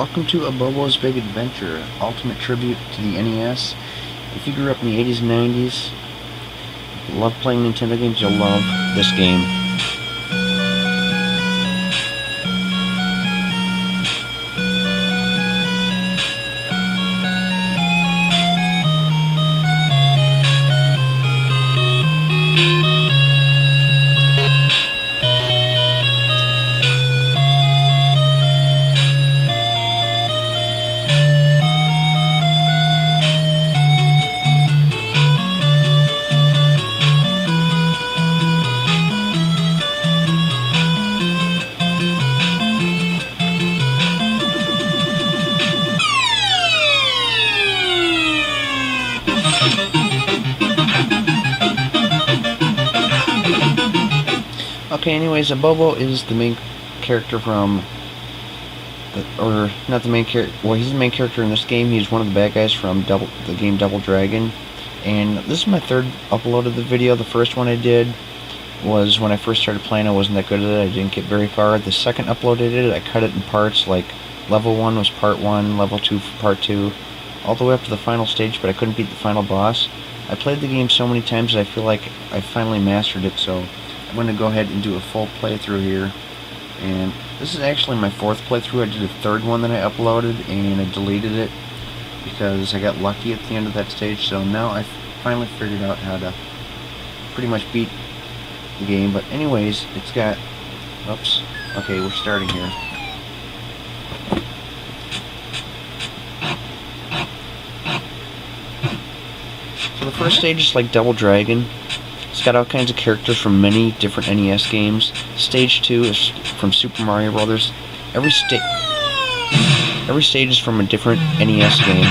Welcome to Abobo's Big Adventure, ultimate tribute to the NES. If you grew up in the 80s and 90s, love playing Nintendo games, you'll love this game. Okay, anyways, Abobo is the main character from, or not the main character, well, he's the main character in this game. He's one of the bad guys from the game Double Dragon, and this is my third upload of the video. The first one I did was when I first started playing. I wasn't that good at it. I didn't get very far. The second upload I did, I cut it in parts, like level 1 was part 1, level 2 part 2, all the way up to the final stage, but I couldn't beat the final boss. I played the game so many times that I feel like I finally mastered it, so I'm going to go ahead and do a full playthrough here. And this is actually my fourth playthrough. I did a third one that I uploaded and I deleted it because I got lucky at the end of that stage. So now I finally figured out how to pretty much beat the game. But anyways, it's got, oops, okay, we're starting here. So the first stage is like Double Dragon. It's got all kinds of characters from many different NES games. Stage 2 is from Super Mario Brothers. Every stage is from a different NES game.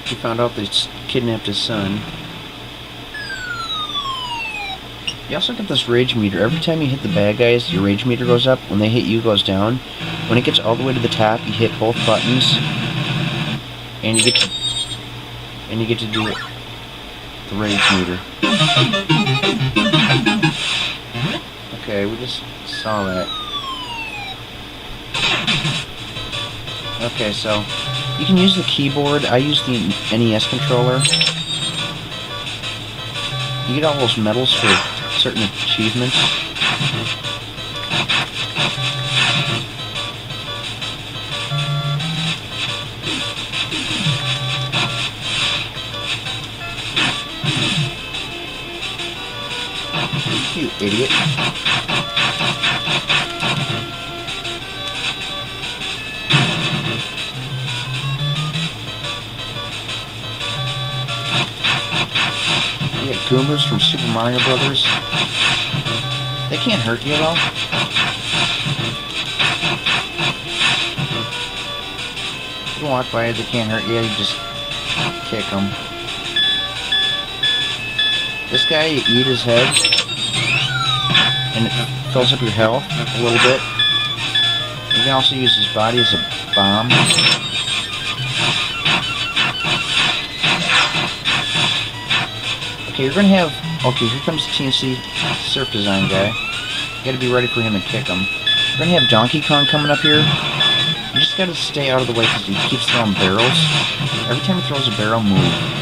He found out they kidnapped his son. You also get this rage meter. Every time you hit the bad guys, your rage meter goes up. When they hit you, it goes down. When it gets all the way to the top, you hit both buttons, and you get to do it. The rage meter. Okay, we just saw that. Okay, so you can use the keyboard. I use the NES controller. You get all those medals for certain achievements. You idiot. You get Goombas from Super Mario Brothers. They can't hurt you at all. You walk by it, they can't hurt you, you just kick them. This guy, you eat his head, and it fills up your health a little bit. You can also use his body as a bomb. Okay, you're gonna have, okay, here comes the TNC Surf Design guy. You gotta be ready for him to kick him. You're gonna have Donkey Kong coming up here. You just gotta stay out of the way because he keeps throwing barrels. Every time he throws a barrel, move.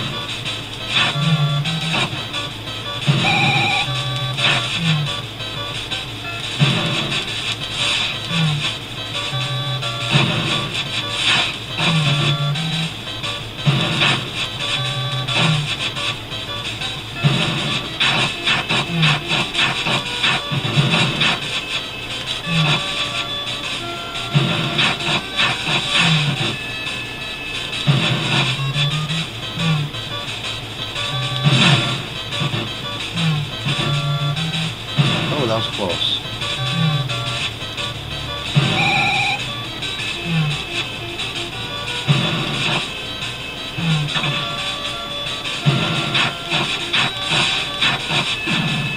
That was close.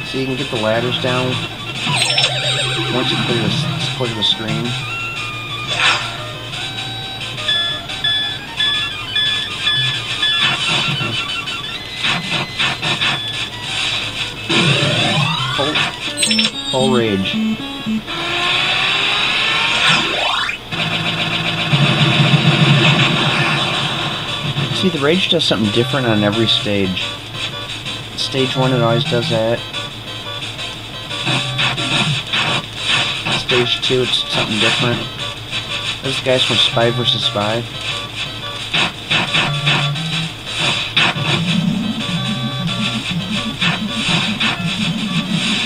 So you can get the ladders down once you clear the screen. full rage. See, the rage does something different on every stage. Stage 1, it always does that. Stage 2, it's something different. This guy's from Spy vs. Spy.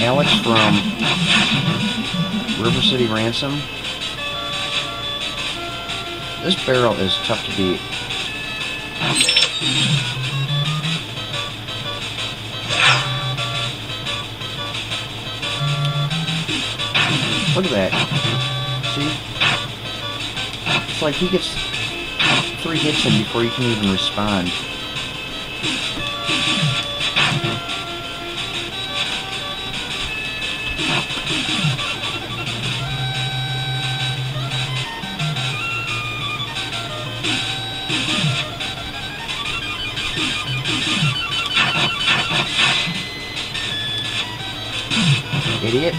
Alex from River City Ransom. This barrel is tough to beat. Look at that. See? It's like he gets 3 hits in before you can even respond. Idiot.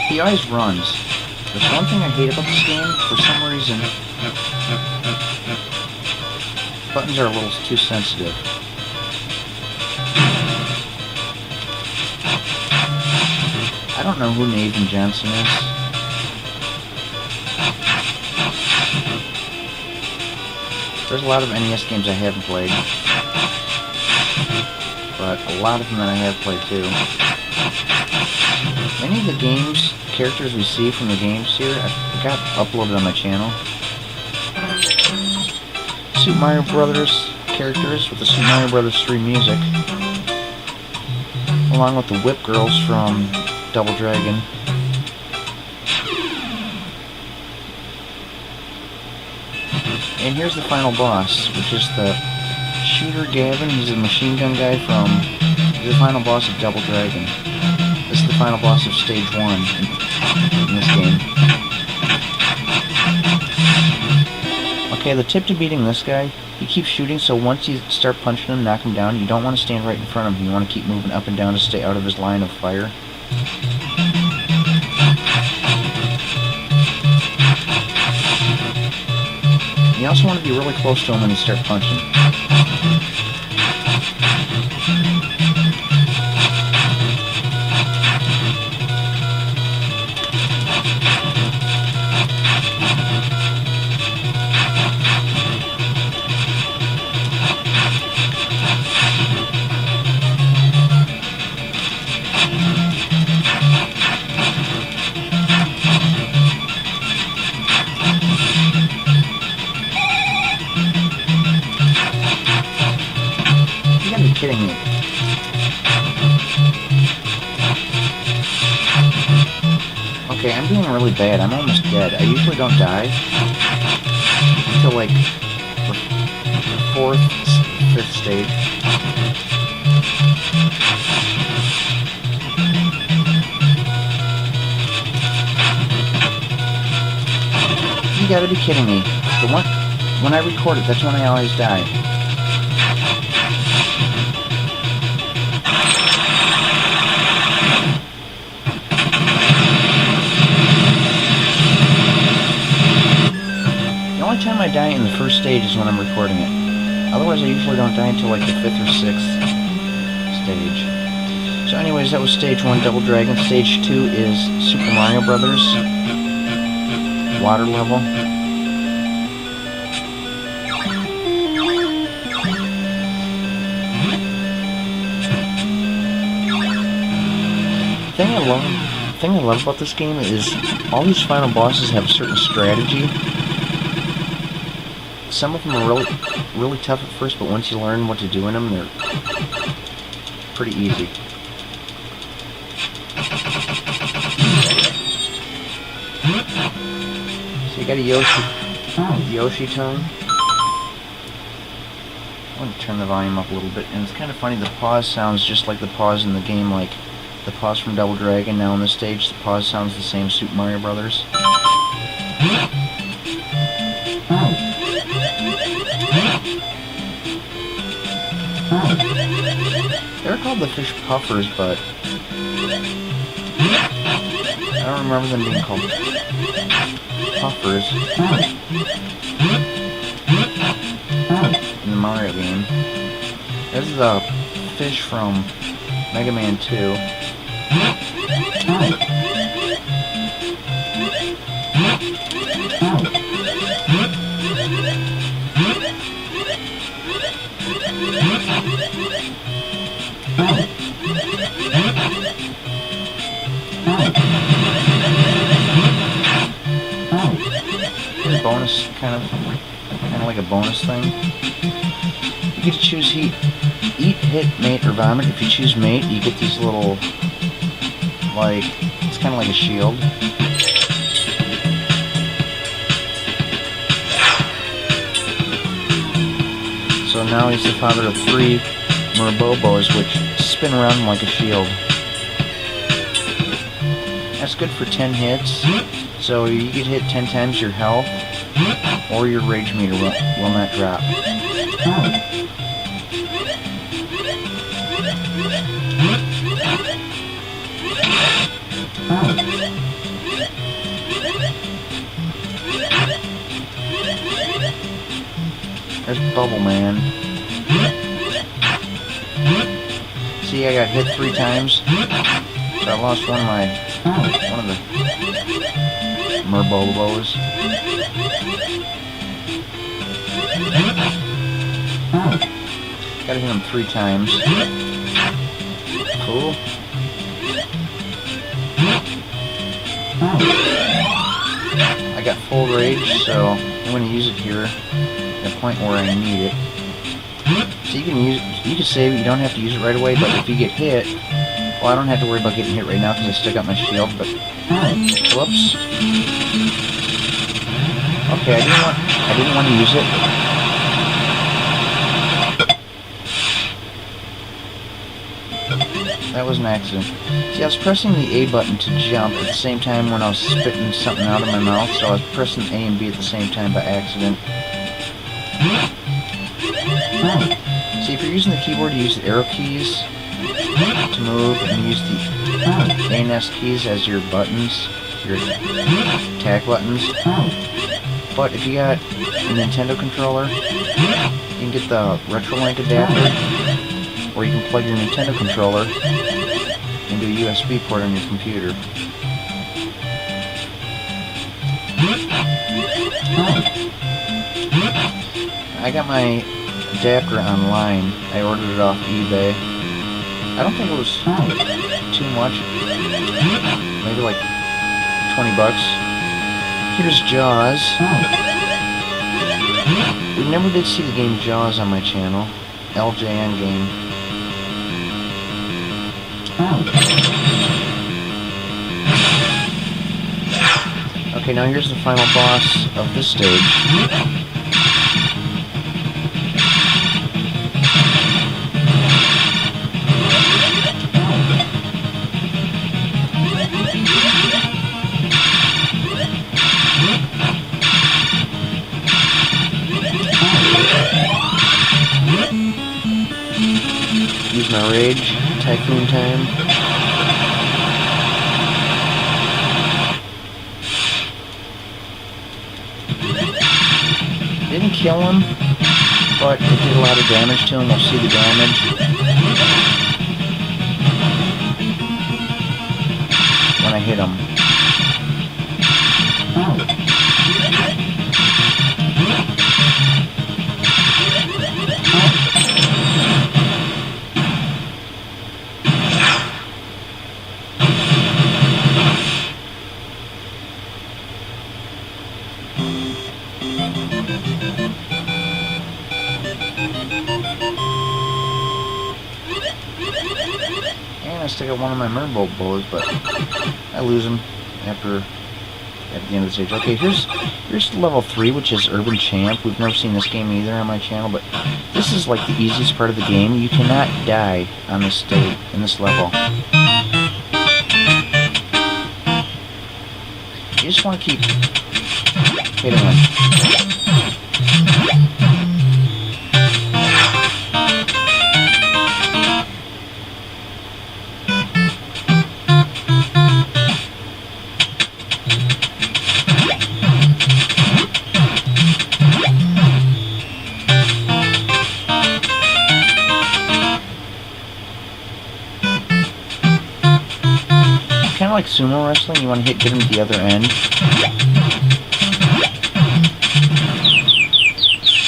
He always runs. There's one thing I hate about this game. For some reason, buttons are a little too sensitive. I don't know who Nathan Johnson is. There's a lot of NES games I haven't played, but a lot of them that I have played too. Many of the games, characters we see from the games here, I got uploaded on my channel. Super Mario Brothers characters with the Super Mario Brothers 3 music, along with the Whip Girls from Double Dragon. And here's the final boss, which is the Shooter Gavin. He's a machine gun guy from the final boss of Double Dragon. This is the final boss of Stage 1 in this game. Okay, the tip to beating this guy, he keeps shooting, so once you start punching him, knock him down, you don't want to stand right in front of him. You want to keep moving up and down to stay out of his line of fire. You also want to be really close to him when you start punching. Kidding me. Okay, I'm doing really bad. I'm almost dead. I usually don't die until like the 4th, 5th stage. You gotta be kidding me. When I record it, that's when I always die. The only time I die in the first stage is when I'm recording it. Otherwise, I usually don't die until like the 5th or 6th stage. So anyways, that was Stage 1, Double Dragon. Stage 2 is Super Mario Brothers. Water level. The thing I love about this game is all these final bosses have a certain strategy. Some of them are really tough at first, but once you learn what to do in them, they're pretty easy. So you got a Yoshi tongue. I'm going to turn the volume up a little bit, and it's kind of funny, the pause sounds just like the pause in the game, like the pause from Double Dragon. Now on this stage, the pause sounds the same, Super Mario Brothers. They're called the fish puffers, but I don't remember them being called puffers in the Mario game. This is a fish from Mega Man 2. Here's a bonus, kind of like a bonus thing. You get to choose eat, hit, mate, or vomit. If you choose mate, you get these little, like, it's kind of like a shield. So now he's the father of 3 Abobos, which spin around like a shield. That's good for 10 hits, so you get hit 10 times your health, or your rage meter will not drop. There's Bubble Man. See, I got hit 3 times, so I lost one of the Merbobos. Gotta hit him 3 times. Cool. I got full rage, so I'm gonna use it here at a point where I need it. So you can save it, you don't have to use it right away, but if you get hit, well, I don't have to worry about getting hit right now because I still got my shield, but whoops. Okay, I didn't want to use it. That was an accident. See, I was pressing the A button to jump at the same time when I was spitting something out of my mouth, so I was pressing A and B at the same time by accident. See, if you're using the keyboard, you use the arrow keys to move, and use the A and S keys as your buttons, your attack buttons. But if you got a Nintendo controller, you can get the RetroLink adapter, or you can plug your Nintendo controller into a USB port on your computer. I got my adapter online. I ordered it off eBay. I don't think it was too much. Maybe like 20 bucks. Here's Jaws. We never did see the game Jaws on my channel. LJN game. Okay, now here's the final boss of this stage. Use my rage, typhoon time. Didn't kill him, but it did a lot of damage to him. We'll see the damage when I hit him. I still got one of my Merbobos, but I lose them at the end of the stage. Okay, here's level 3, which is Urban Champ. We've never seen this game either on my channel, but this is like the easiest part of the game. You cannot die on this stage, in this level. You just want to keep Hit him. Kind of like sumo wrestling, you want to get him to the other end.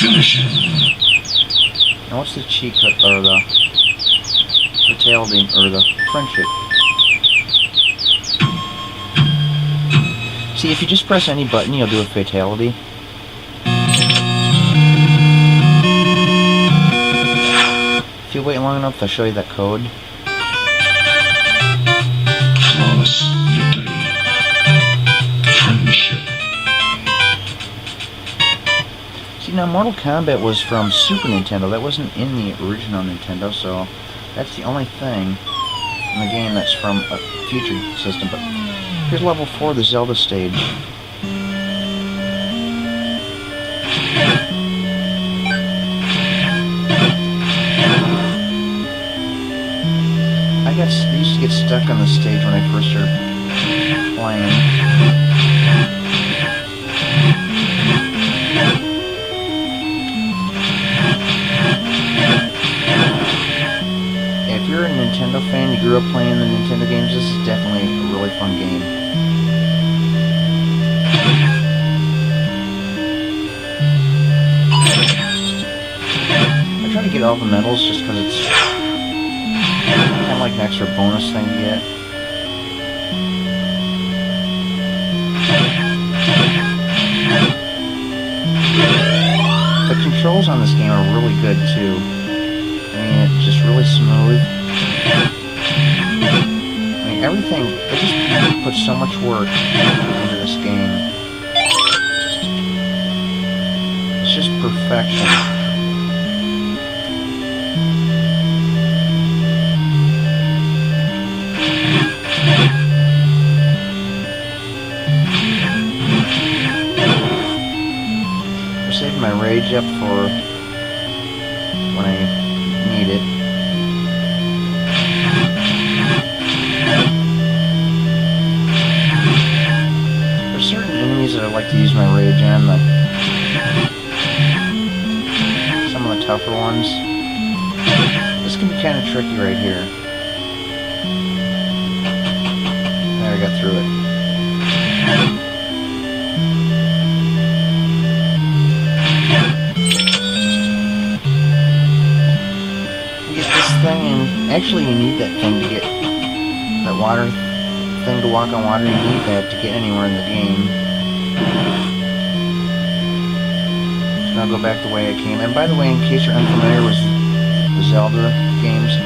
Finish him. Now what's the cheat cut, or the fatality, or the friendship? See, if you just press any button, you'll do a fatality. If you wait long enough, they'll show you that code. Flawless victory. Friendship. See, now Mortal Kombat was from Super Nintendo. That wasn't in the original Nintendo, so that's the only thing in the game that's from a future system. But here's level 4, the Zelda stage. I used to get stuck on the stage when I first started playing. Yeah, if you're a Nintendo fan, you grew up playing the Nintendo games, this is definitely a really fun game. I try to get all the medals just because it's kind of like an extra bonus thing to get. The controls on this game are really good too. I mean, it's just really smooth. I mean, everything, they just put so much work into this game. It's just perfection. Saving my rage up for when I need it. There's certain enemies that I like to use my rage on, some of the tougher ones. This can be kind of tricky right here. There, I got through it. And actually you need that thing to get that water thing to walk on water. You need that to get anywhere in the game. So I'll go back the way I came. And by the way, in case you're unfamiliar with the Zelda games,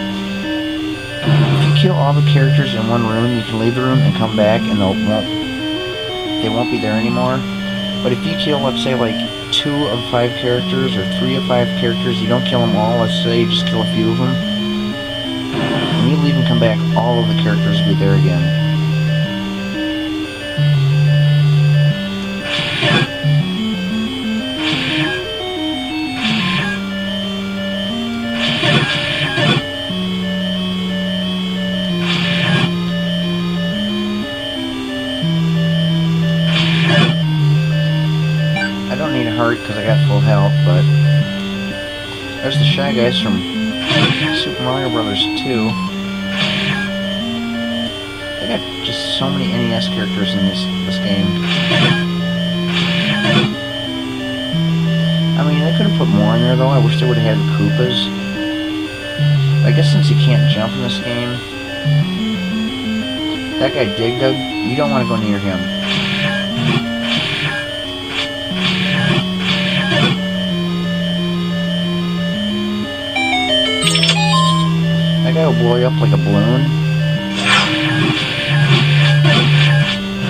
if you kill all the characters in one room, you can leave the room and come back and they won't be there anymore. But if you kill, let's say, like 2 of 5 characters or 3 of 5 characters, you don't kill them all. Let's say you just kill a few of them. When you leave and come back, all of the characters will be there again. I don't need a heart because I got full health, but there's the Shy Guys from Super Mario Brothers 2. They got just so many NES characters in this game. I mean, they could have put more in there though. I wish they would have had the Koopas. I guess since you can't jump in this game, that guy Dig Dug, you don't want to go near him. That guy will blow you up like a balloon.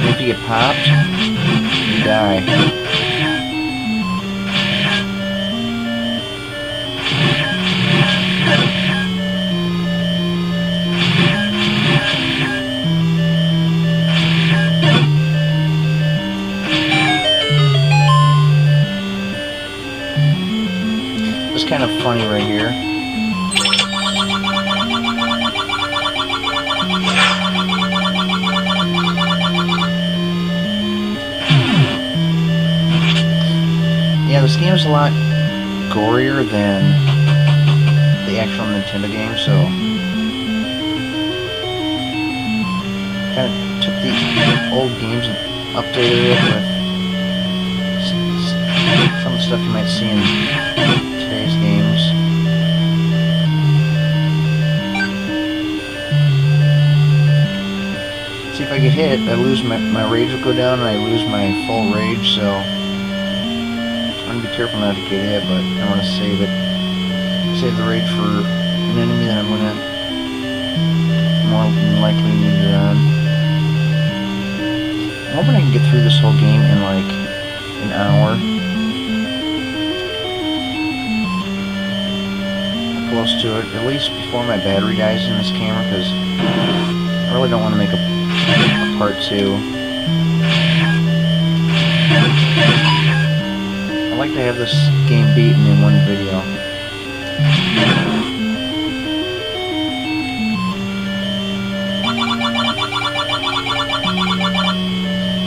And if you get popped, you die. funny right here. Yeah, this game is a lot gorier than the actual Nintendo game, so kind of took the old games and updated it with some of the stuff you might see in today's games. See, if I get hit, I lose my rage will go down and I lose my full rage, so I'm gonna be careful not to get hit, but I want to save it. Save the rage for an enemy that I'm gonna more than likely need it on. I'm hoping I can get through this whole game in like an hour. Close to it, at least before my battery dies in this camera, because I really don't want to make a part 2. I like to have this game beaten in one video.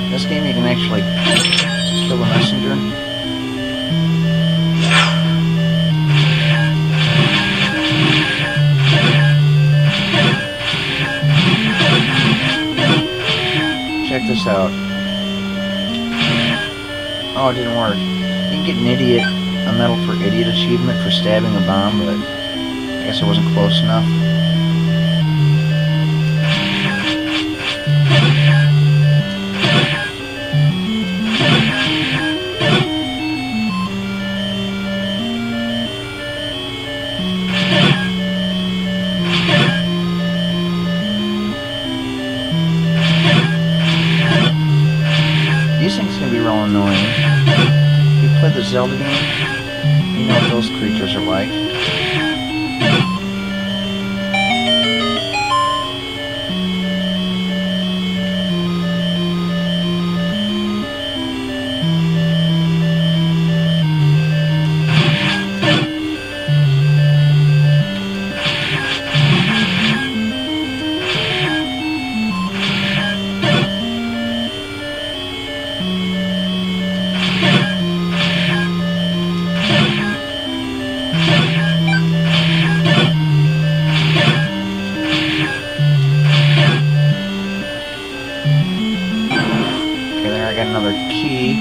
This game you can actually kill the messenger. Check this out. Oh, it didn't work. You can get an idiot, a medal for idiot achievement for stabbing a bomb, but I guess I wasn't close enough. These things can be real annoying. If you play the Zelda game, you know what those creatures are like. I got another key.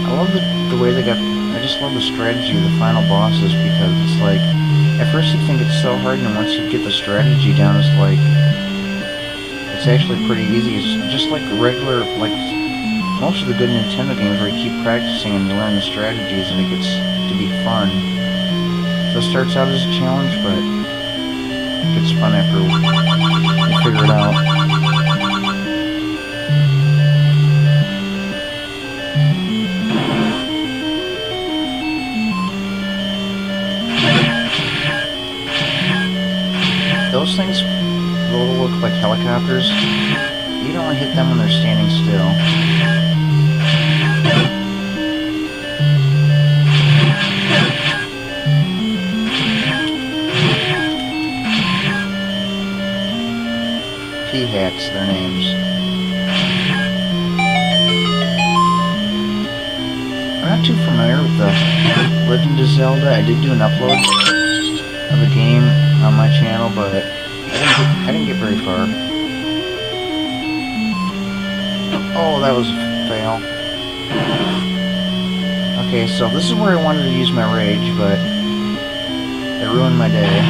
I love the way they got. I just love the strategy of the final bosses, because it's like, at first you think it's so hard, and then once you get the strategy down, it's like, it's actually pretty easy. It's just like regular, like most of the good Nintendo games where you keep practicing and you learn the strategies, and it gets to be fun. So it starts out as a challenge, but it's fun after you figure it out. Those things will look like helicopters. You don't want to hit them when they're standing still. P-hats, their names. I'm not too familiar with the Legend of Zelda. I did do an upload of the game on my channel, but I didn't get very far. Oh, that was a fail. Okay, so this is where I wanted to use my rage, but it ruined my day.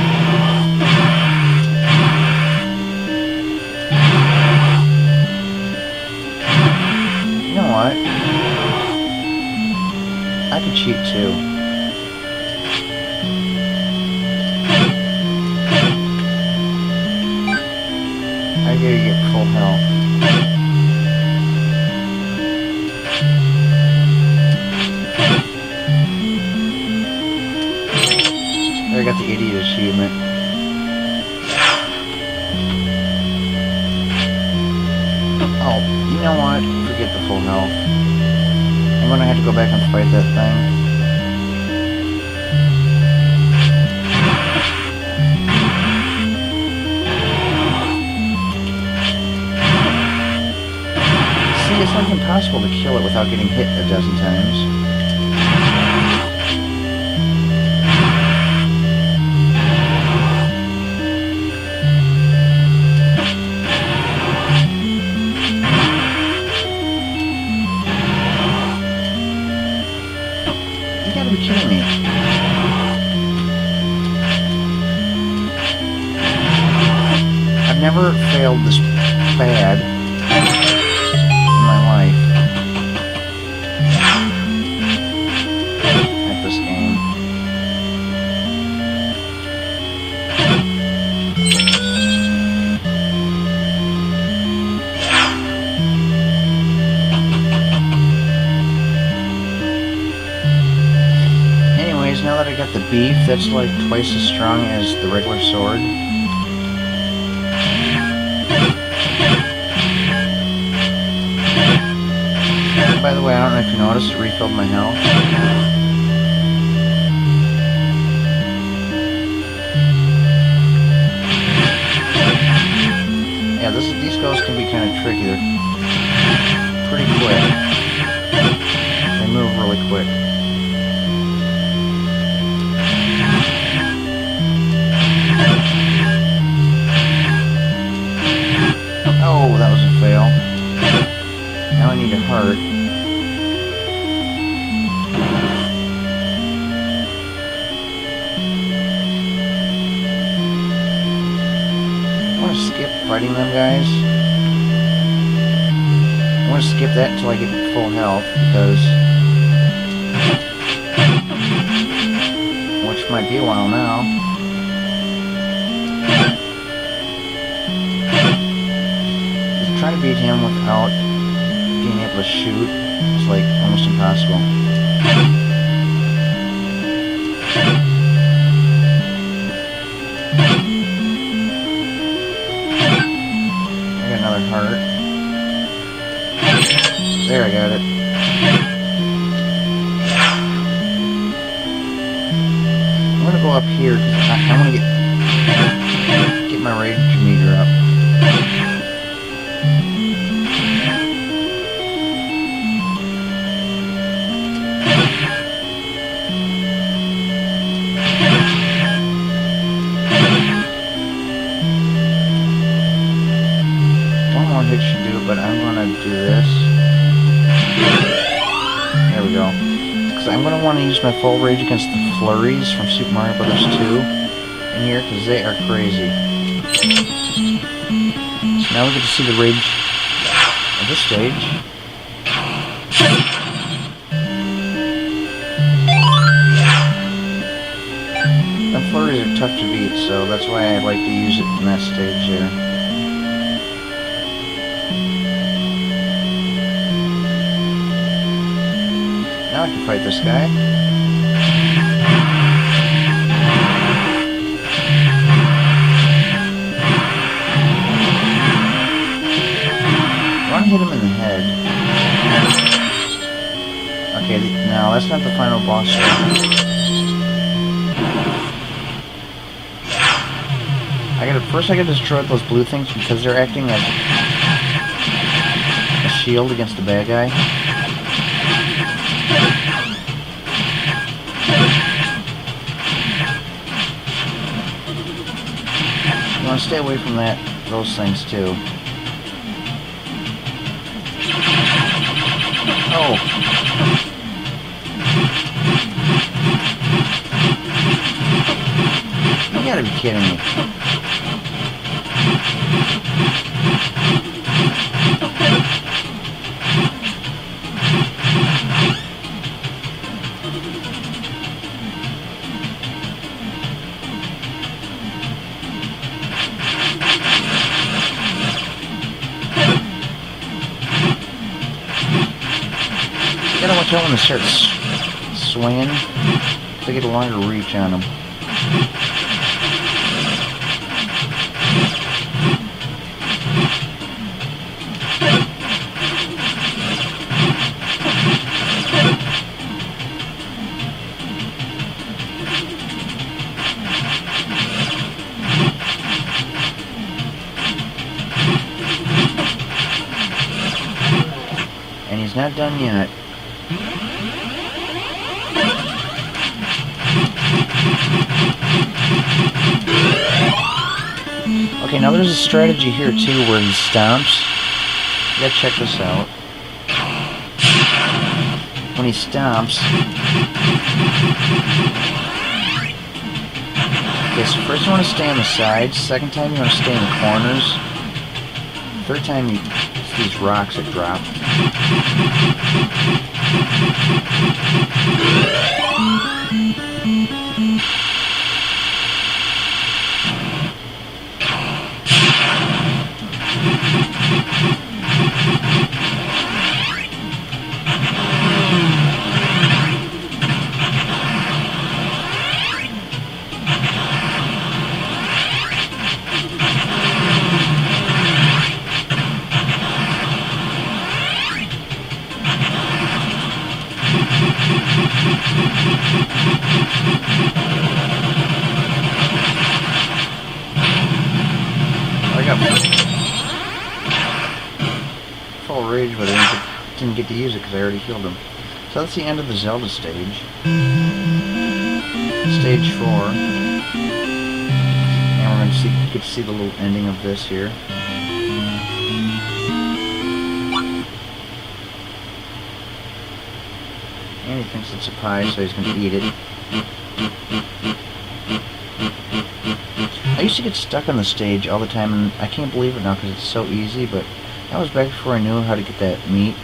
You know what? I can cheat too. I gotta get full health. There, I got the idiot achievement. Oh, you know what? Forget get the full health. I'm gonna have to go back and fight that thing. See, it's like impossible to kill it without getting hit a dozen times. You gotta be kidding me. I've never failed this bad in my life at this game. Anyways, now that I got the beef, that's like twice as strong as the regular sword. By the way, I don't know if you noticed, it refilled my health. Yeah, these ghosts can be kind of tricky. They're pretty quick. They move really quick. Oh, that was a fail. Now I need a heart. I want to skip fighting them guys. I want to skip that until I get full health, because which might be a while now. Trying to beat him without being able to shoot is like almost impossible. I got another heart. There, I got it. I'm gonna go up here because I want to get my rage meter up. Hit should do, but I'm gonna do this. There we go. Because I'm gonna want to use my full rage against the flurries from Super Mario Bros. 2 in here, because they are crazy. So now we get to see the rage of this stage. The flurries are tough to beat, so that's why I like to use it in that stage here. Now I can fight this guy. I want to hit him in the head. Okay, now that's not the final boss. First I gotta destroy those blue things because they're acting as a shield against the bad guy. You want to stay away from those things too. Oh. You gotta be kidding me. You gotta watch out when it starts swinging to get a longer reach on them. he's not done yet. Okay, now there's a strategy here too where he stomps. You gotta check this out. When he stomps... Okay, so first you want to stay on the sides, second time you want to stay in the corners, third time you these rocks that drop. I got full rage, but I didn't get to use it because I already healed him. So that's the end of the Zelda stage. Stage 4. And we're going to get to see the little ending of this here. And he thinks it's a pie, so he's going to eat it. I used to get stuck on the stage all the time, and I can't believe it now because it's so easy, but that was back before I knew how to get that meat.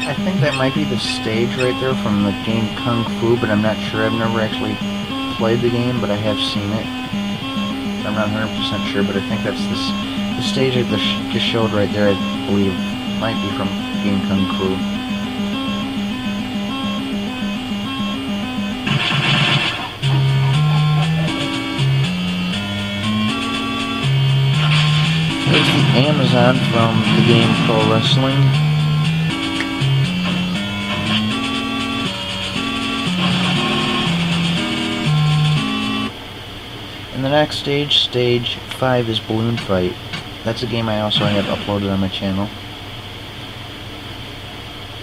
I think that might be the stage right there from the game Kung Fu, but I'm not sure. I've never actually played the game, but I have seen it. I'm not 100% sure, but I think that's the stage that just showed right there, I believe, might be from the game Kung Fu. There's the Amazon from the game Pro Wrestling. And the next stage, stage 5, is Balloon Fight. That's a game I also have uploaded on my channel.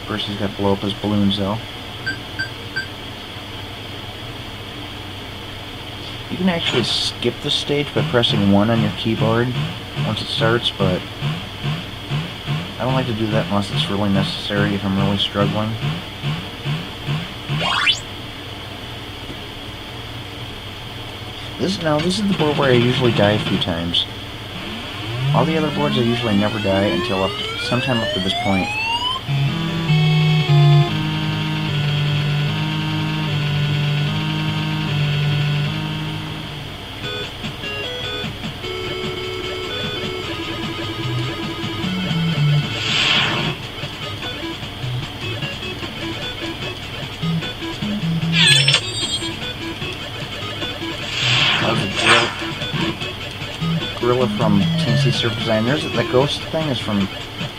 First he's got to blow up his balloons though. You can actually skip the stage by pressing 1 on your keyboard once it starts, but I don't like to do that unless it's really necessary if I'm really struggling. This is the board where I usually die a few times. All the other boards I usually never die until sometime up to this point. Gorilla from Tennessee Surf Design. There's the ghost thing is from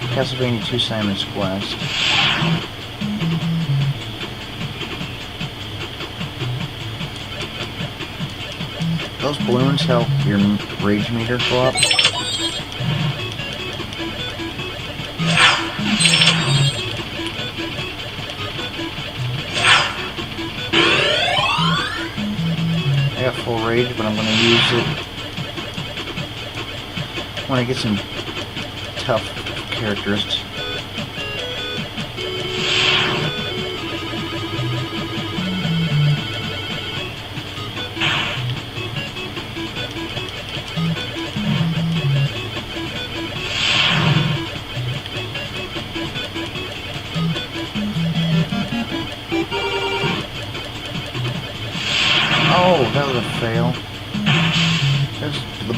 Castlevania 2 Simon's Quest. Those balloons help your rage meter go up. I got full rage, but I'm going to use it when I get some tough characters. Oh, that was a fail. There's the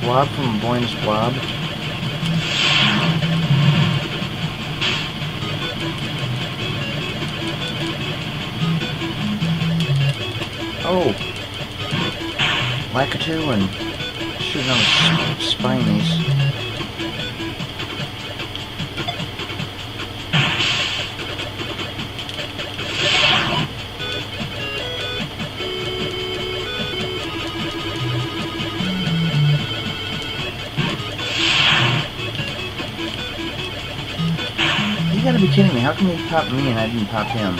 blob from Boyne's Blob. Oh! Lakitu and shooting on the spinies. You gotta be kidding me. How come he popped me and I didn't pop him?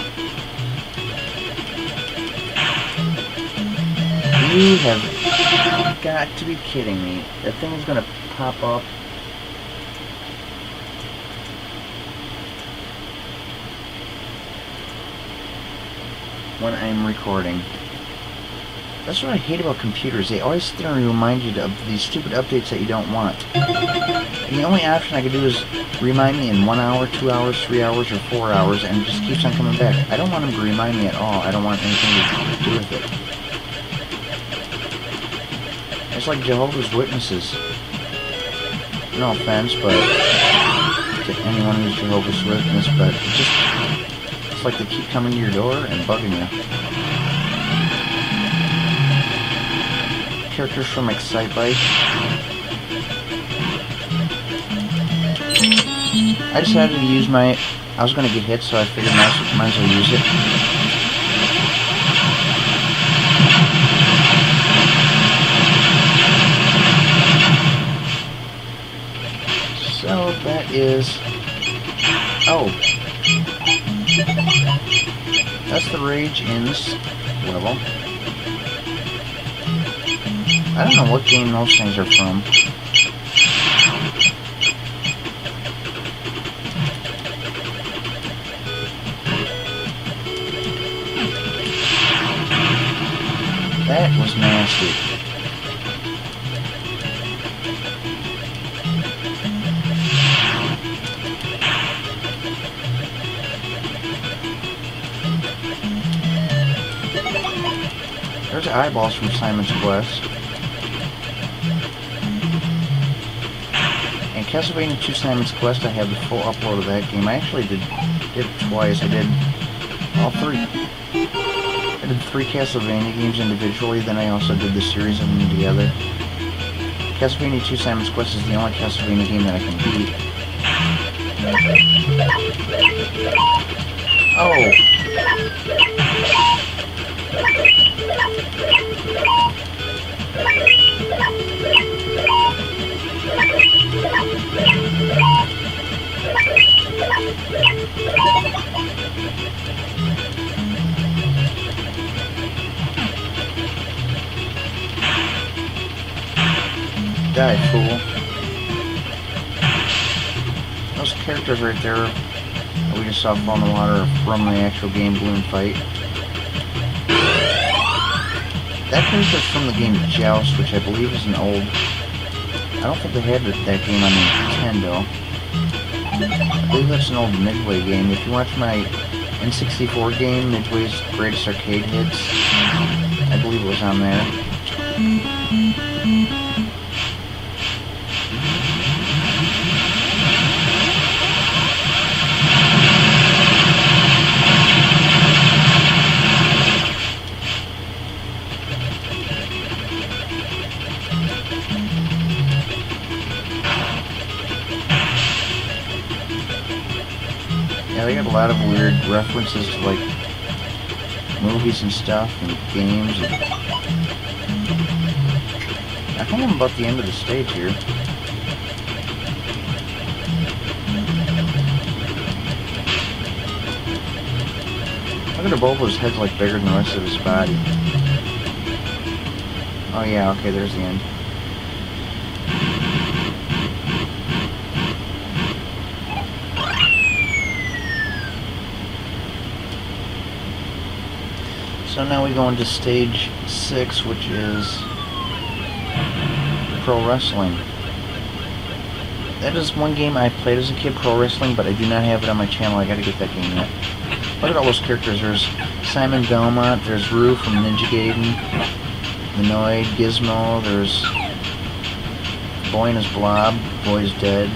You have got to be kidding me. That thing is gonna pop up. When I'm recording. That's what I hate about computers. They always sit there and remind you of these stupid updates that you don't want. And the only option I can do is remind me in 1 hour, 2 hours, 3 hours, or 4 hours, and it just keeps on coming back. I don't want them to remind me at all. I don't want anything to do with it. It's like Jehovah's Witnesses. No offense, but to anyone who's Jehovah's Witness, but it's like they keep coming to your door and bugging you. Characters from Excitebike. I decided to use I was going to get hit, so I figured might as well use it. So that is... Oh. That's the Rage in this level. I don't know what game those things are from. That was nasty. There's eyeballs from Simon's Quest. And Castlevania 2 Simon's Quest, I have the full upload of that game. I actually did it twice. I did all three. I did 3 Castlevania games individually, then I also did the series of them together. Castlevania 2 Simon's Quest is the only Castlevania game that I can beat. Oh! Die, fool. Those characters right there that we just saw fall in the water are from the actual game Balloon Fight. That character's from the game Joust, which I believe is an old... I don't think they had that game on Nintendo. I believe that's an old Midway game. If you watch my N64 game, Midway's Greatest Arcade Hits, I believe it was on there. Yeah, they got a lot of weird references to, like, movies and stuff, and games, and... I think I'm about the end of the stage here. Look at Abobo's head's, like, bigger than the rest of his body. Oh yeah, okay, there's the end. So now we go into stage 6, which is Pro Wrestling. That is one game I played as a kid, Pro Wrestling, but I do not have it on my channel. I gotta get that game yet. Look at all those characters. There's Simon Belmont, there's Rue from Ninja Gaiden, Minoid, Gizmo, there's Boy and his Blob, Boy's dead.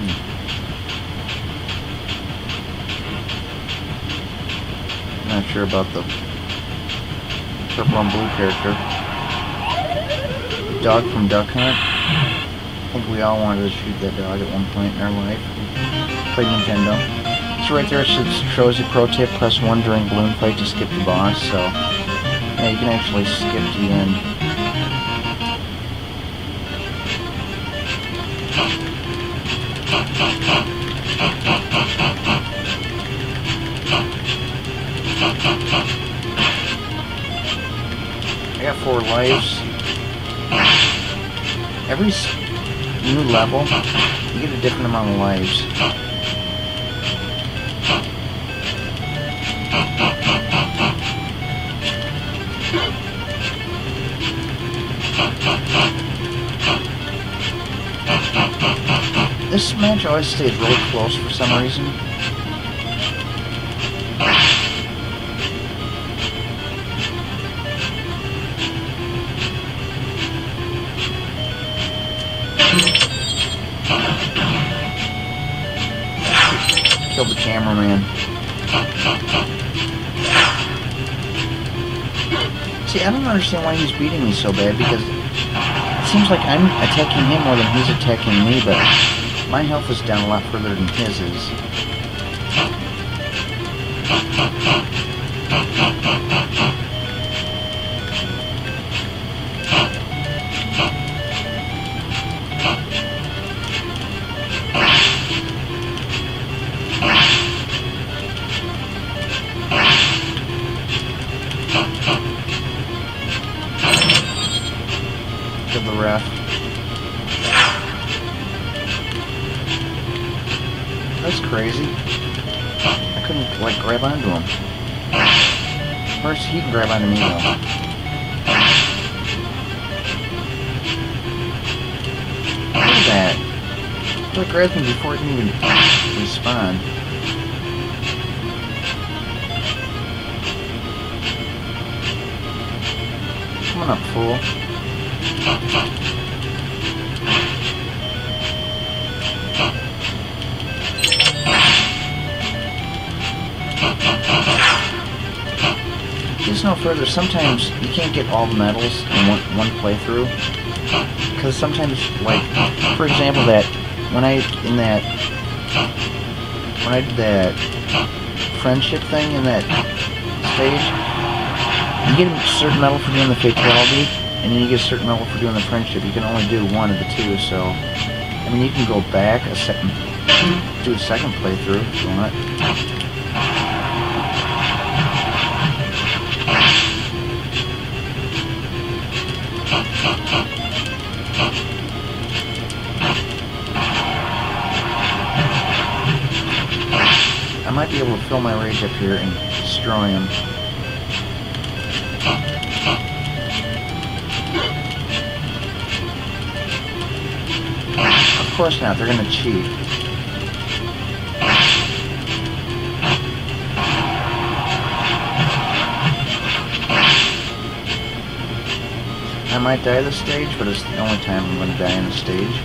I'm not sure about the purple and blue character. Dog from Duck Hunt. think we all wanted to shoot that dog at one point in our life. Play Nintendo. So right there it shows you pro tip, press 1 during balloon fight to skip the boss, so yeah, you can actually skip to the end. I got 4 lives. Every new level, you get a different amount of lives. This match always stays really close for some reason. Killed the cameraman. See, I don't understand why he's beating me so bad, because it seems like I'm attacking him more than he's attacking me, but my health is down a lot further than his is. Kill the ref. That's crazy. I couldn't, like, grab onto him. First, he can grab onto me, though. Look at that. It grabbed me before it can even respawn. Come on up, fool. Just no further, sometimes you can't get all the medals in one playthrough. Because sometimes, like, for example, when I did that friendship thing in that stage, you get a certain medal for doing the fatality, and then you get a certain medal for doing the friendship. You can only do one of the two, so I mean, you can go back do a second playthrough if you want. I might be able to fill my rage up here and destroy him. Of course not, they're gonna cheat. I might die this stage, but it's the only time I'm gonna die in the stage.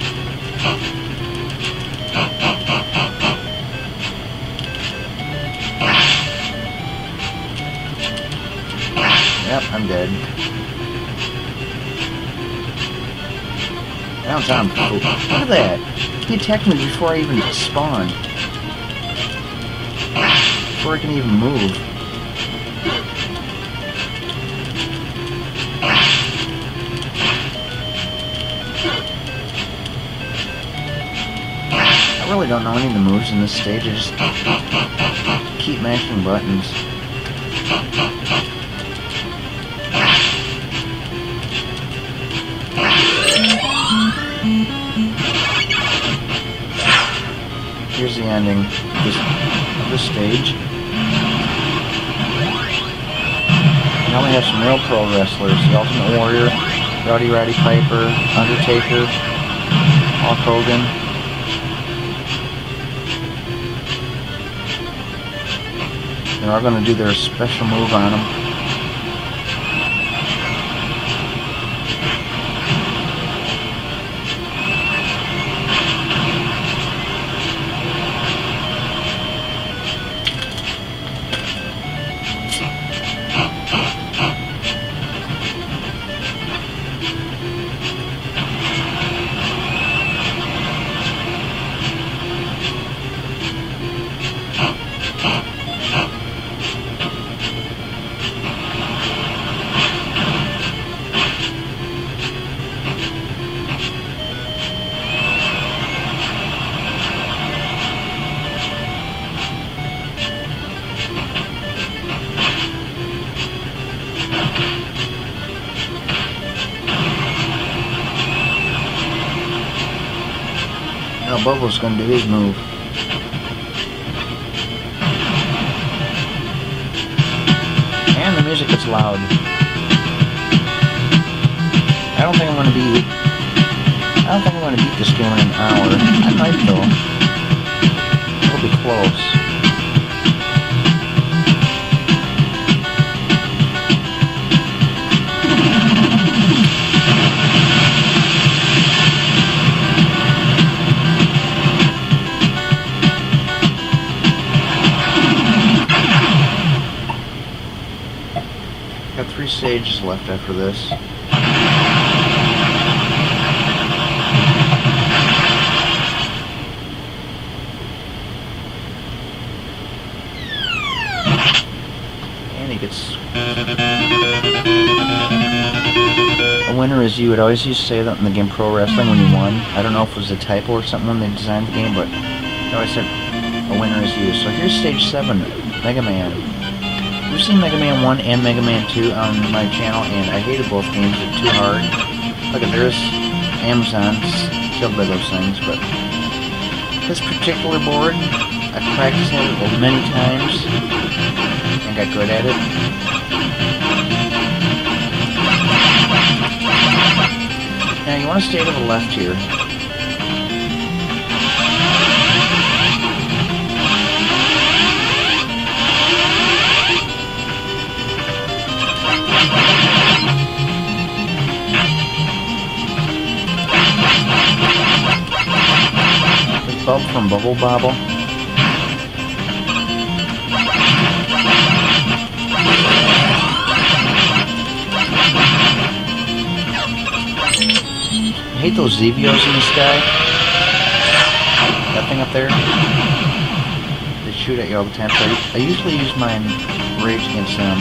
Yep, I'm dead. Now it's on. Look at that! He attacked me before I even spawned. Before I can even move. I really don't know any of the moves in this stage. I just keep mashing buttons. Here's the ending of this stage. Now we have some real pro wrestlers. The Ultimate Warrior, Roddy Piper, Undertaker, Hulk Hogan. They're all going to do their special move on them. Abobo's gonna do his move. And the music gets loud. I don't think I'm gonna beat this game in an hour. I might though. It'll be close. Got 3 stages left after this. And he gets... A winner is you. It always used to say that in the game Pro Wrestling when you won. I don't know if it was a typo or something when they designed the game, but it always said a winner is you. So here's stage 7, Mega Man. We've seen Mega Man 1 and Mega Man 2 on my channel, and I hated both games. They're too hard. Look at there's Amazon, killed by those things, but this particular board, I practiced it many times and got good at it. Now you want to stay to the left here. Bub from Bubble Bobble. I hate those Zevios in the sky. That thing up there. They shoot at you all the time, so I usually use mine rage against them.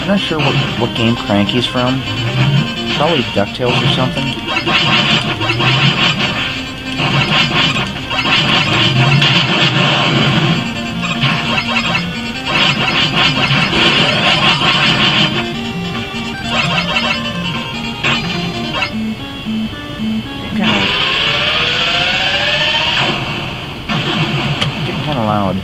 I'm not sure what game Cranky's from. Probably DuckTales or something. Getting kind of loud.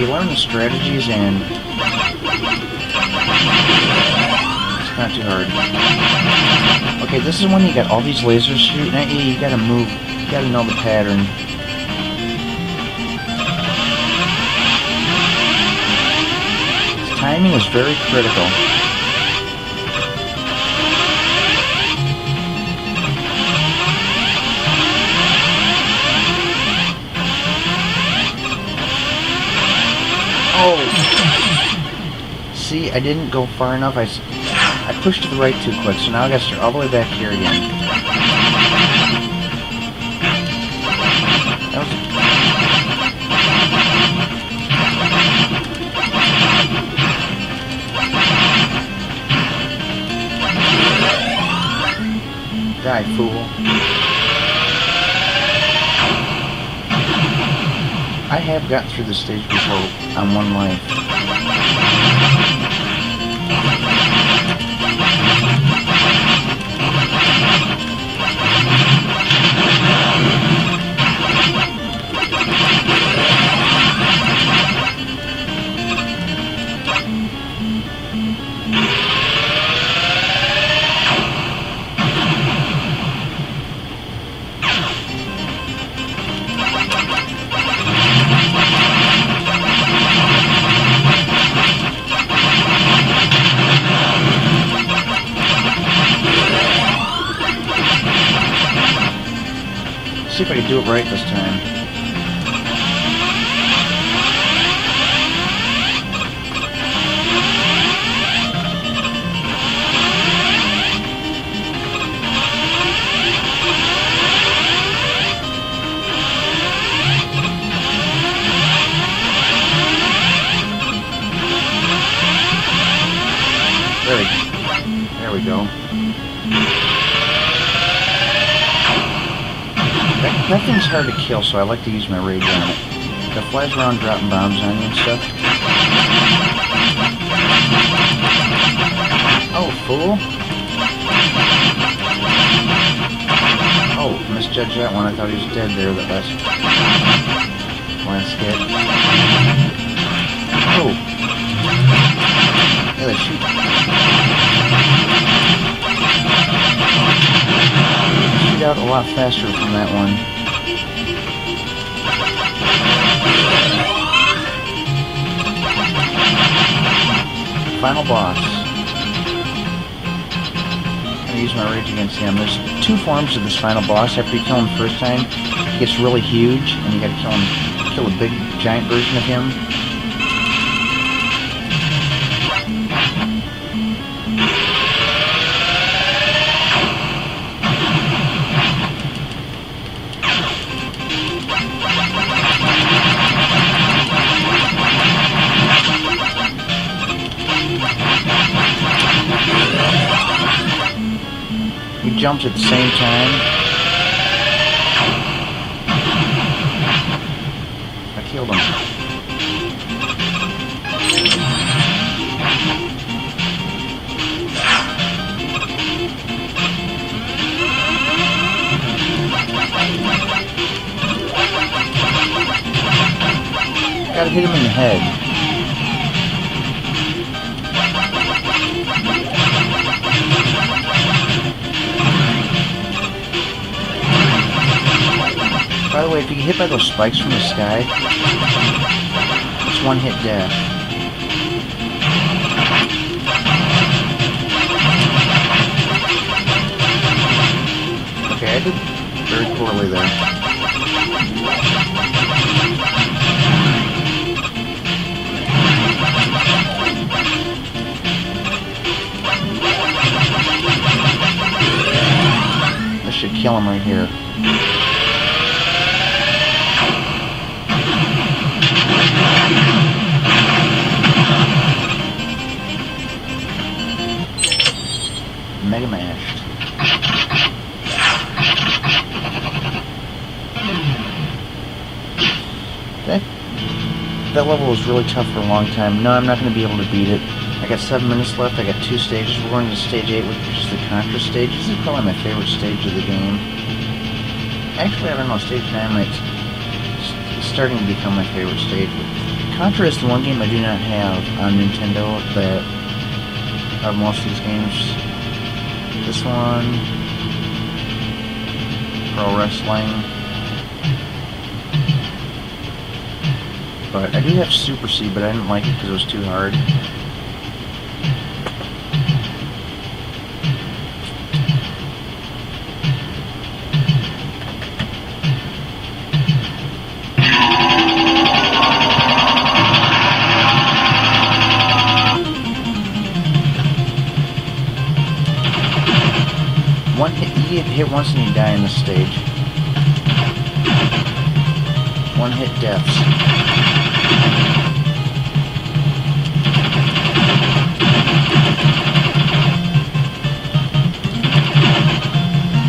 Learn the strategies and it's not too hard. Okay, this is when you got all these lasers shooting at you. You gotta move. You gotta know the pattern. Timing is very critical. Oh! See, I didn't go far enough. I pushed to the right too quick, so now I gotta start all the way back here again. That was... Die, fool. I have gotten through this stage before on one life. See if I can do it right this time. There we go. That thing's hard to kill, so I like to use my rage on it. It flies around dropping bombs on you and stuff. Oh, fool. Oh, misjudged that one. I thought he was dead there, that last hit. Oh. Yeah, they shoot. Shoot out a lot faster from that one. Final boss. I'm gonna use my rage against him. There's two forms of this final boss. After you kill him the first time, he gets really huge, and you gotta kill a big, giant version of him. We jumped at the same time. I killed him. Gotta hit him in the head. By the way, if you get hit by those spikes from the sky, it's one-hit death. Okay, I did very poorly there. This should kill him right here. Mega mashed. Okay. That level was really tough for a long time. No, I'm not going to be able to beat it. I got 7 minutes left. I got 2 stages. We're going to stage 8, which is the Contra stage. This is probably my favorite stage of the game. Actually, I don't know. Stage 9 might starting to become my favorite stage. But Contra is the one game I do not have on Nintendo that of most of these games. This one, Pro Wrestling, but I do have Super C, but I didn't like it because it was too hard. One hit, you get hit once and you die in this stage. One hit deaths.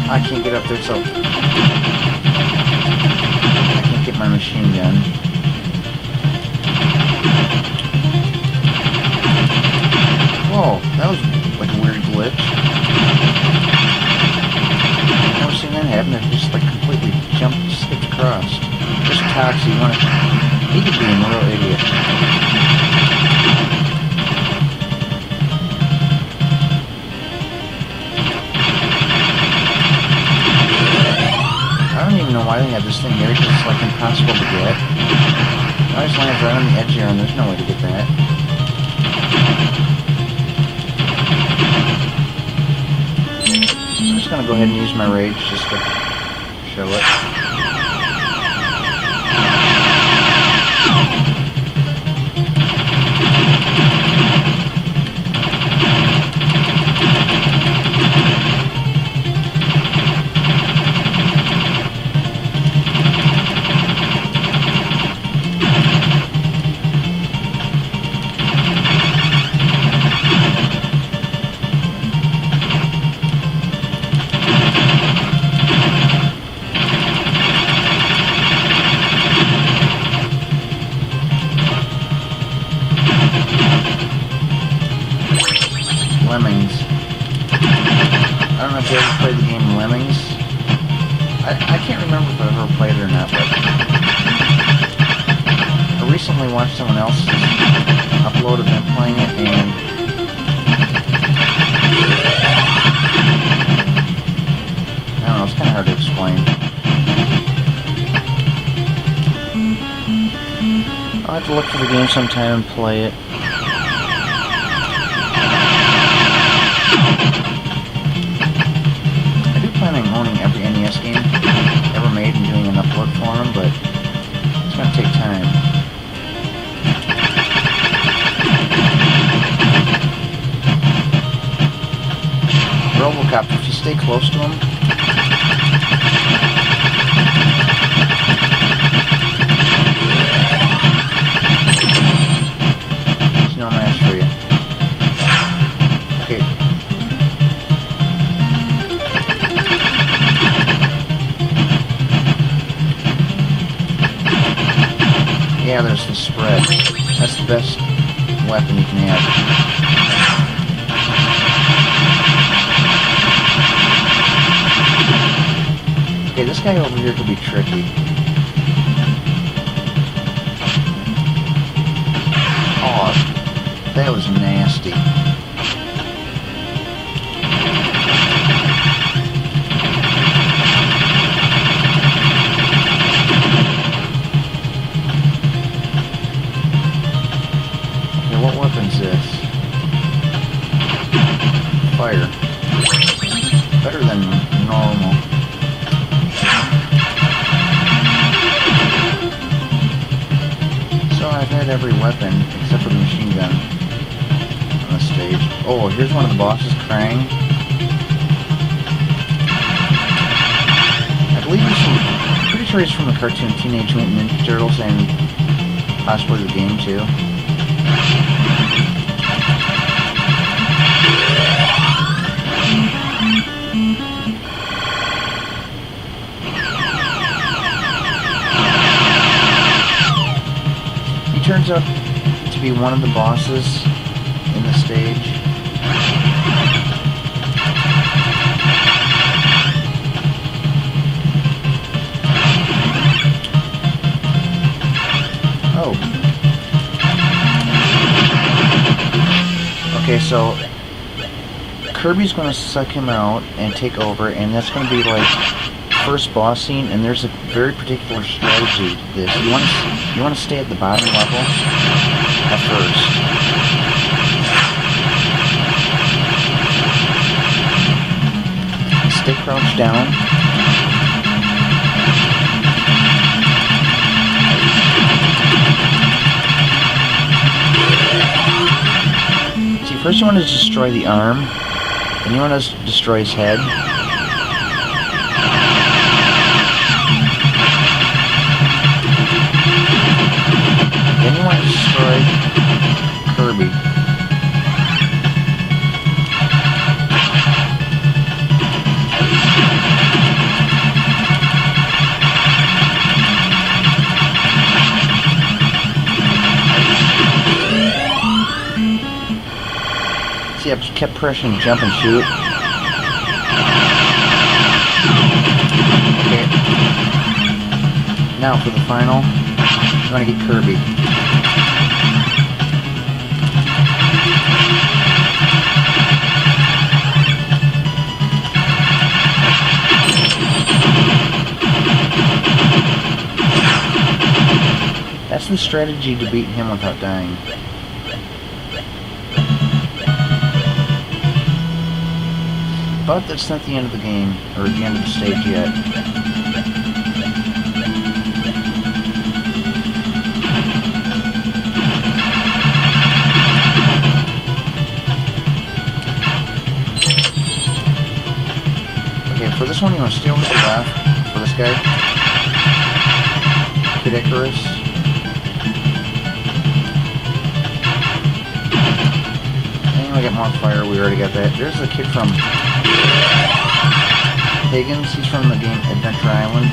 I can't get up there, so I can't get my machine gun. Whoa, that was like a weird glitch. I've never seen that happen. It just like completely skipped across. Just Toxie, he could be a real idiot. I don't even know why they have this thing here because it's like impossible to get. I just lands right on the edge here and there's no way to get that. I'm just going to go ahead and use my rage just to show it. I can't remember if I've ever played it or not, but I recently watched someone else uploaded them playing it, and I don't know, it's kind of hard to explain. I'll have to look for the game sometime and play it. I do plan on owning every NES game ever made and doing an upload for them, but it's going to take time. Robocop, if you stay close to him, there's no match for you. Okay. Yeah, there's the spread. That's the best weapon you can have. Okay, this guy over here could be tricky. Oh, that was nasty. Okay, what weapon's this? Fire. Better than normal. So I've had every weapon except for the machine gun on the stage. Oh, here's one of the bosses, Krang. I believe he's from, pretty sure he's from the cartoon Teenage Mutant Ninja Turtles and possibly the game too. He turns out to be one of the bosses in the stage. Oh. Okay, so Kirby's going to suck him out and take over, and that's going to be like first boss scene, and there's a very particular strategy to this. You want to stay at the bottom level at first. Stay crouched down. See, first you want to destroy the arm, then you want to destroy his head. Then you want to destroy Kirby. See, I kept pressing jump and shoot. Okay. Now for the final, you want to get Kirby. That's the strategy to beat him without dying. But that's not the end of the game, or the end of the stage yet. Okay, for this one you want to stay over to the left, for this guy. Kid Icarus. And we got more fire, we already got that. There's the kid from Higgins, he's from the game Adventure Island.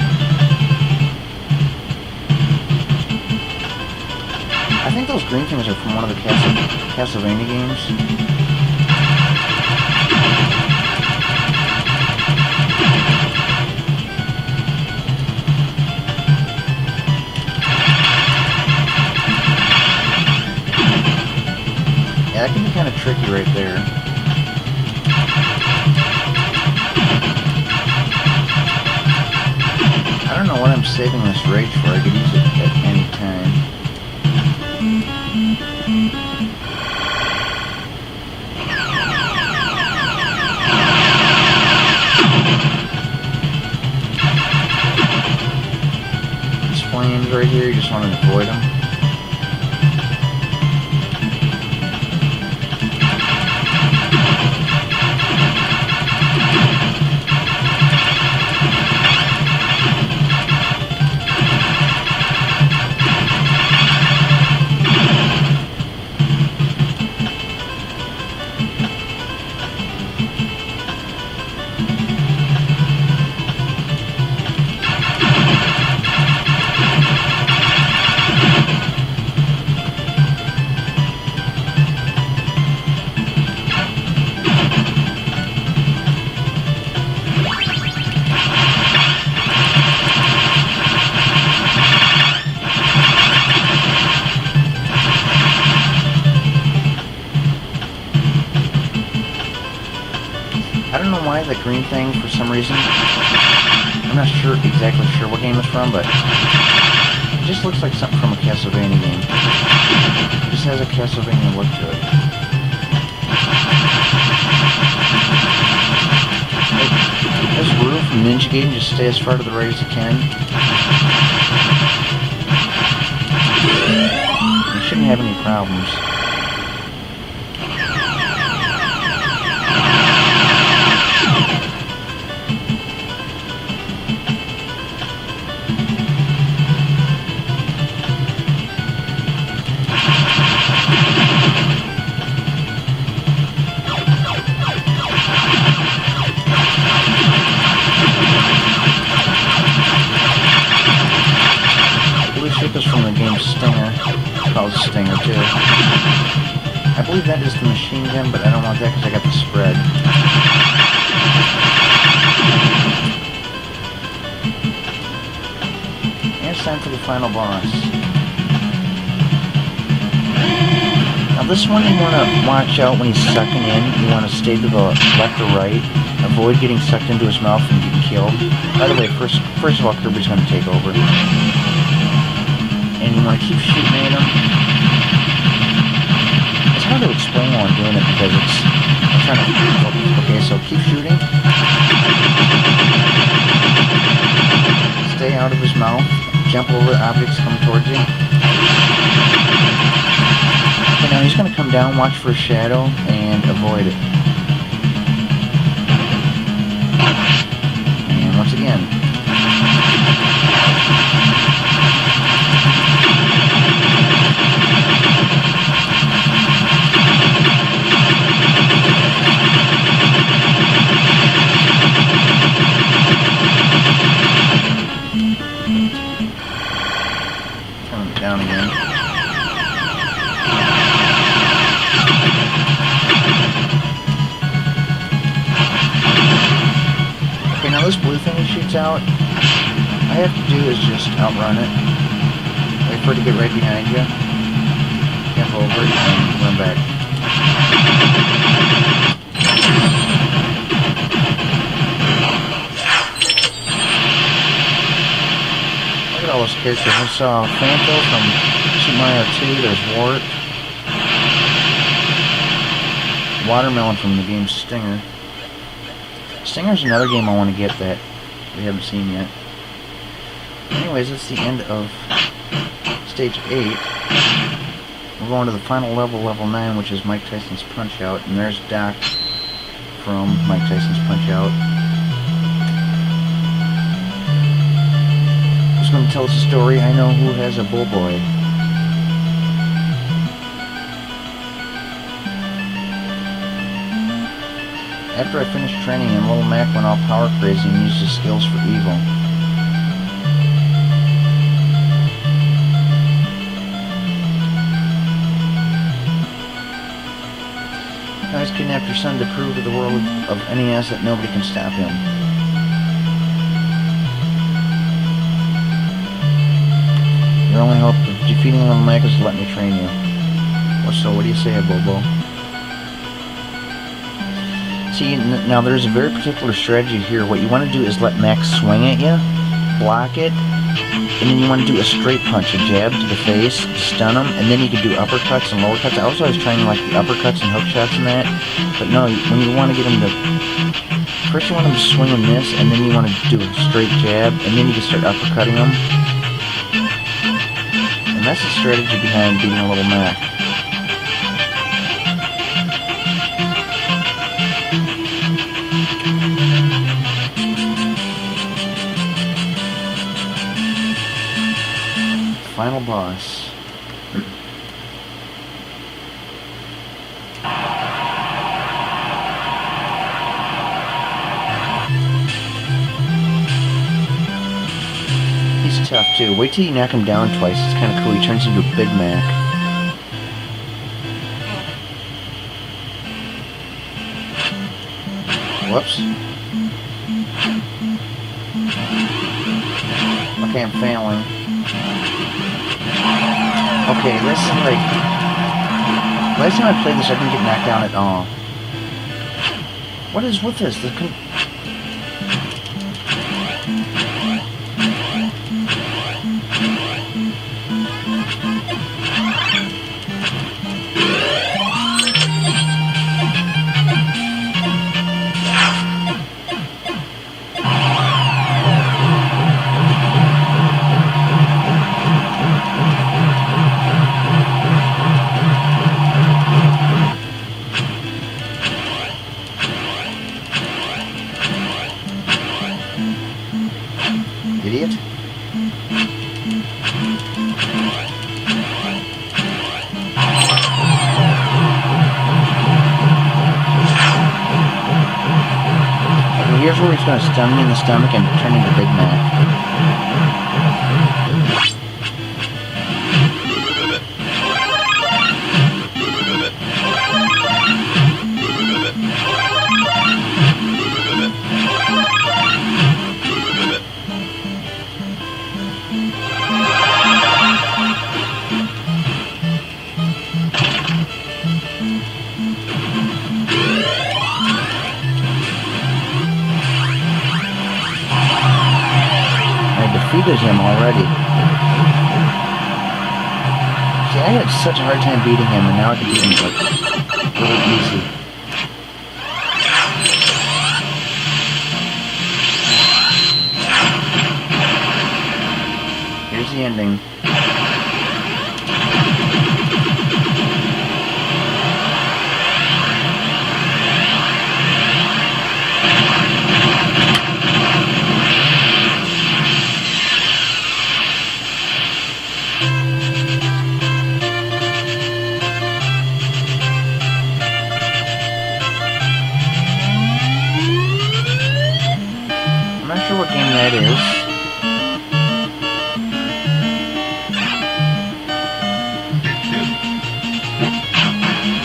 I think those green things are from one of the Castlevania games. Yeah, that can be kind of tricky right there. I don't know what I'm saving this rage for. I could use it at any time. These flames right here, you just want to avoid them. I don't know why the green thing, for some reason, I'm not exactly sure what game it's from, but it just looks like something from a Castlevania game. It just has a Castlevania look to it. This roof from Ninja Gaiden, just stay as far to the right as you can. You shouldn't have any problems. Is from the game Stinger, called Stinger too. I believe that is the machine gun, but I don't want that because I got the spread. And it's time for the final boss. Now this one you want to watch out when he's sucking in. You want to stay to the left or right. Avoid getting sucked into his mouth and getting killed. By the way, first of all, Kirby's going to take over. And you want to keep shooting at him. It's hard to explain while I'm doing it because I'm trying to... Okay, so keep shooting. Stay out of his mouth. Jump over objects coming towards you. Okay, now he's going to come down, watch for a shadow, and avoid it. And once again. Down again. Okay, now this blue thing he shoots out, all I have to do is just outrun it. Wait for it to get right behind you. Jump over it and run back. All those characters. I saw Phanto from Super Mario 2, there's Wart. Watermelon from the game Stinger. Stinger's another game I want to get that we haven't seen yet. Anyways, that's the end of Stage 8. We're going to the final level, Level 9, which is Mike Tyson's Punch-Out, and there's Doc from Mike Tyson's Punch-Out. Going to tell us a story. I know who has a Abobo. After I finished training him, Little Mac went all power crazy and used his skills for evil. Now he's kidnapped your son to prove to the world of NES that nobody can stop him. Your only hope of defeating Little Mac is to let me train you. So what do you say, Abobo? See, now there's a very particular strategy here. What you want to do is let Max swing at you, block it, and then you want to do a straight punch, a jab to the face, stun him, and then you can do uppercuts and lower cuts. I was always trying like the uppercuts and hook shots and that, but no, when you want to get him to, first you want him to swing and miss, and then you want to do a straight jab, and then you can start uppercutting him. And that's the strategy behind beating a little Mac. Final boss. He's tough too. Wait till you knock him down twice. It's kind of cool. He turns into a Big Mac. Whoops. Okay, I'm failing. Okay, this is like... Last time I played this, I didn't get knocked down at all. What is with this? Idiot. Here's where he's going to stun me in the stomach and turn into Big Mac. Defeated him already. See, I had such a hard time beating him, and now I can beat him like really easy. Here's the ending. I'm not sure what game that is.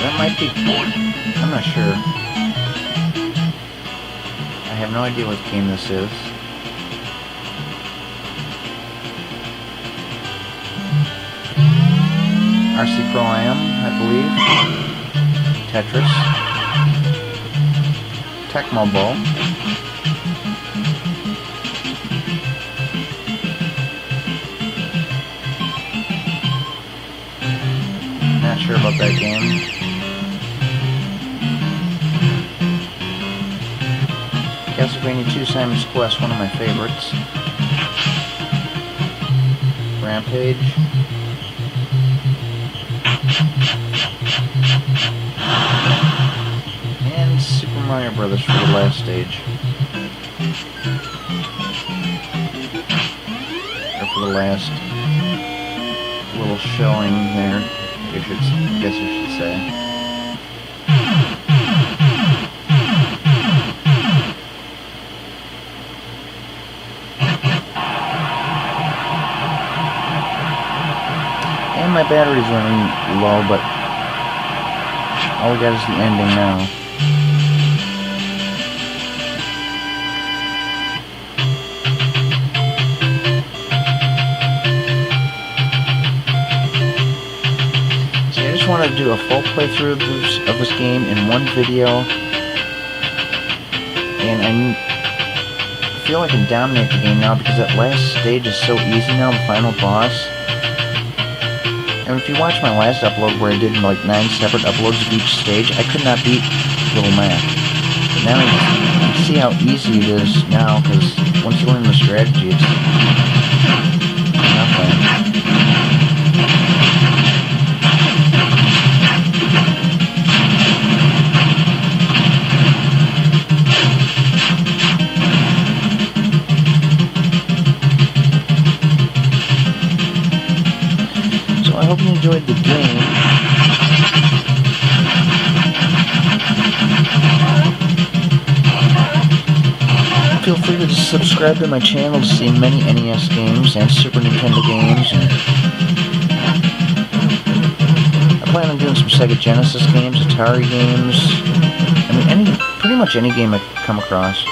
That might be... I'm not sure. I have no idea what game this is. RC Pro Am, I believe. Tetris. Tecmo Bowl. Not sure about that game. Castlevania 2 Simon's Quest, one of my favorites. Rampage. And Super Mario Brothers for the last stage. Or for the last little showing there, I guess you should say. And my battery's running low, but all we got is the ending now. I just want to do a full playthrough of this game in one video, and I feel I can dominate the game now because that last stage is so easy now, the final boss. And if you watch my last upload where I did like 9 separate uploads of each stage, I could not beat Little Mac. But now you can see how easy it is now, because once you learn the strategy, it's nothing. So I hope you enjoyed the game. Feel free to subscribe to my channel to see many NES games and Super Nintendo games. And I plan on doing some Sega Genesis games, Atari games. I mean, pretty much any game I come across.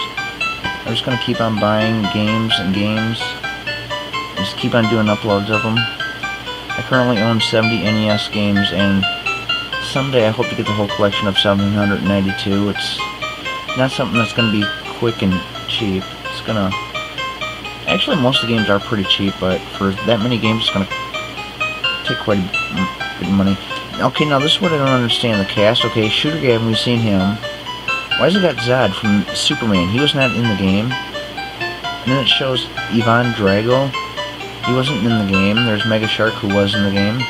I'm just going to keep on buying games and games. And just keep on doing uploads of them. I currently own 70 NES games, and someday I hope to get the whole collection of 792. It's not something that's going to be quick and cheap. It's gonna... Actually, most of the games are pretty cheap, but for that many games, it's gonna take quite a bit of money. Okay, now this is what I don't understand. The cast. Okay, Shooter Gavin, we've seen him. Why has it got Zod from Superman? He was not in the game. And then it shows Ivan Drago. He wasn't in the game. There's Mega Shark, who was in the game.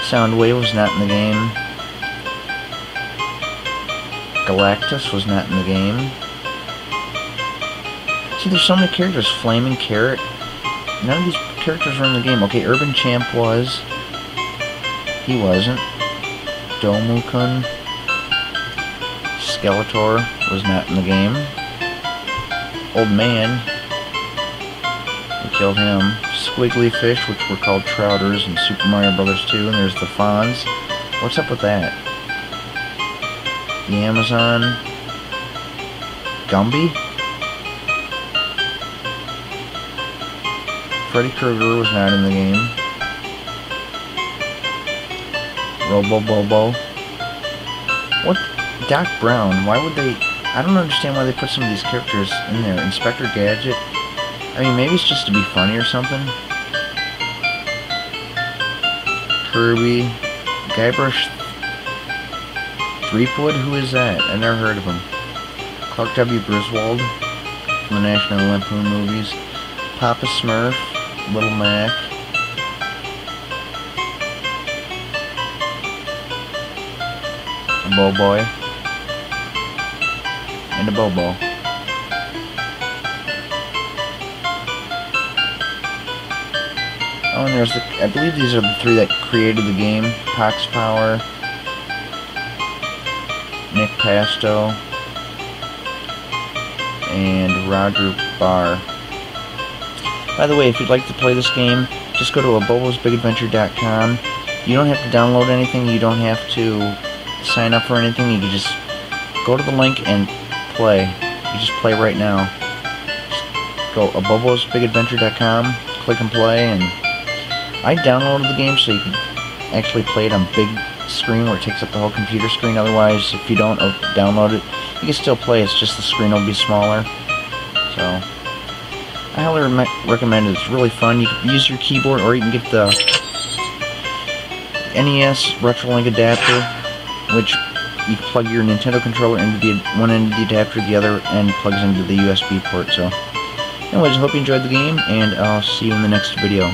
Soundwave was not in the game. Galactus was not in the game. See, there's so many characters. Flaming Carrot. None of these characters are in the game. Okay, Urban Champ was. He wasn't. Domukun. Skeletor was not in the game. Old Man. We killed him. Squiggly Fish, which were called Trouters in Super Mario Bros. 2. And there's the Fonz. What's up with that? The Amazon. Gumby. Freddy Krueger was not in the game. Bobo. What? Doc Brown. Why would they... I don't understand why they put some of these characters in there. Inspector Gadget. I mean, maybe it's just to be funny or something. Kirby. Guybrush Threepwood? Who is that? I never heard of him. Clark W. Griswold from the National Lampoon movies. Papa Smurf. Little Mac. A Boy. And a Bobo. Oh, and there's the... I believe these are the 3 that created the game. Pox Power. Nick Pasto, and Roger Barr. By the way, if you'd like to play this game, just go to abobosbigadventure.com. You don't have to download anything, you don't have to sign up for anything, you can just go to the link and play. You just play right now. Just go abobosbigadventure.com, click and play, and I downloaded the game so you can actually play it on big screen where it takes up the whole computer screen. Otherwise, if you don't download it, you can still play. It's just the screen will be smaller. So I highly recommend it. It's really fun. You can use your keyboard, or you can get the NES RetroLink adapter, which you can plug your Nintendo controller into one end of the adapter, the other end plugs into the USB port. So anyways, I hope you enjoyed the game, and I'll see you in the next video.